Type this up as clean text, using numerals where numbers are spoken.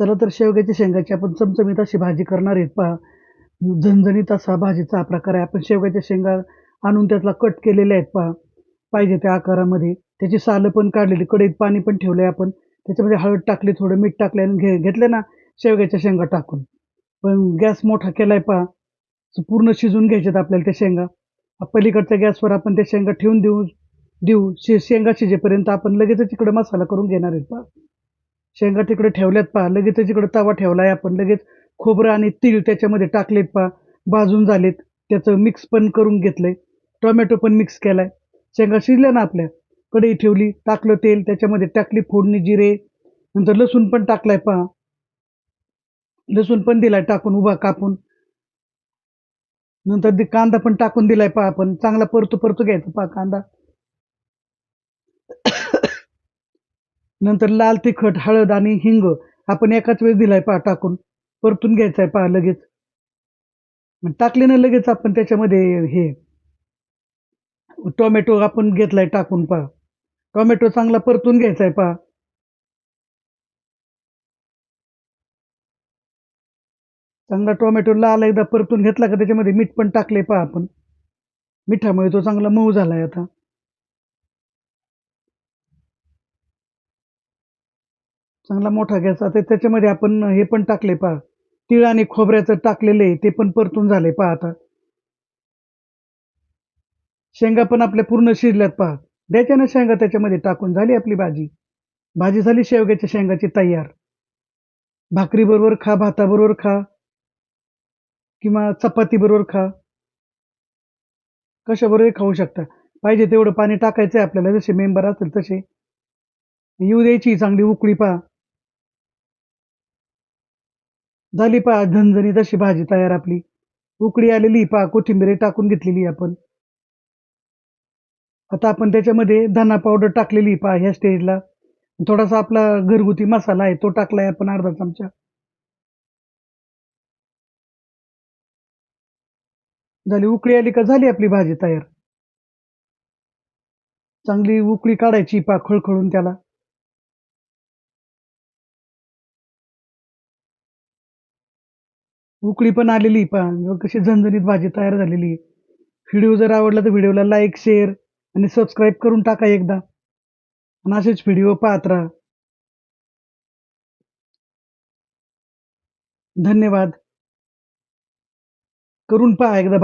चला तर शेवग्याच्या शेंगाची आपण चमचमीत अशी भाजी करणार आहेत पहा. झणझणीत असा भाजीचा हा प्रकार आहे. आपण शेवग्याच्या शेंगा आणून त्यातला कट केलेले आहेत पहा, पाहिजे त्या आकारामध्ये. त्याची सालं पण काढलेली, कढईत पाणी पण ठेवलंय आपण. त्याच्यामध्ये हळद टाकली, थोडं मीठ टाकलं आणि घेतले ना शेवग्याच्या शेंगा टाकून. पण गॅस मोठा केलाय पहा. पूर्ण शिजून घ्यायच्यात आपल्याला त्या शेंगा. पलीकडच्या गॅसवर आपण त्या शेंगा ठेवून देऊ देऊ. शेंगा शिजेपर्यंत आपण लगेचच इकडे मसाला करून घेणार आहेत पहा. शेंगा तिकडे ठेवल्यात पहा. लगेचच इकडे तवा ठेवलाय आपण. लगेच खोबरं आणि तीळ त्याच्यामध्ये टाकलेत पहा. भाजून झालेत. त्याचं मिक्स पण करून घेतलंय. टोमॅटो पण मिक्स केलाय. शेंगा शिजल्या ना आपल्या. कढई ठेवली, टाकलं तेल, त्याच्यामध्ये टाकली फोडणी जिरे, नंतर लसूण पण टाकलाय पहा. लसूण पण दिलाय टाकून उभा कापून. नंतर कांदा पण टाकून दिलाय पहा आपण. चांगला परतू घ्यायचा पहा कांदा. नंतर लाल तिखट, हळद आणि हिंग आपण एकाच वेळेस दिलाय पहा टाकून. परतून घ्यायचंय पहा लगेच. टाकले ना लगेच आपण त्याच्यामध्ये हे टोमॅटो आपण घेतलाय टाकून पहा. टोमॅटो चांगला परतून घ्यायचा आहे पहा. चांगला टोमॅटो लाल एकदा परतून घेतला का त्याच्यामध्ये मीठ पण टाकले पहा आपण. मिठामुळे तो चांगला मऊ झालाय आता. चांगला मोठा गॅस आता त्याच्यामध्ये आपण हे पण टाकले पहा. तीळ आणि खोबऱ्याचं टाकलेलं आहे ते पण परतून झाले पहा आता. शेंगा पण आपल्या पूर्ण शिजल्यात पहा. द्यायच्या ना शेंगा त्याच्यामध्ये टाकून. झाली आपली भाजी. भाजी झाली शेवग्याच्या शेंगाची तयार. भाकरी बरोबर खा, भाताबरोबर खा किंवा चपाती बरोबर खा. कशाबरोबरही खाऊ शकता. पाहिजे तेवढं पाणी टाकायचंय आपल्याला, जसे मेंबर असेल तसे. येऊ द्यायची चांगली उकळी पहा. झाली पहा झणझणीत अशी भाजी तयार आपली. उकळी आलेली पहा, कोथिंबीर टाकून घेतलेली आपण. आता आपण त्याच्यामध्ये धना पावडर टाकलेली पहा ह्या स्टेजला. थोडासा आपला घरगुती मसाला आहे तो टाकलाय आपण अर्धा चमचा. झाली उकळी आली का झाली आपली भाजी तयार. चांगली उकळी काढायची पहा खळखळून त्याला. उकळी पण आलेली पहा, कशी झणझणीत भाजी तयार झालेली आहे. व्हिडिओ जर आवडला तर व्हिडिओला लाईक, शेअर आणि सबस्क्राईब करून टाका एकदा. आणि असेच व्हिडिओ पाहत राहा. धन्यवाद. करून पहा एकदा.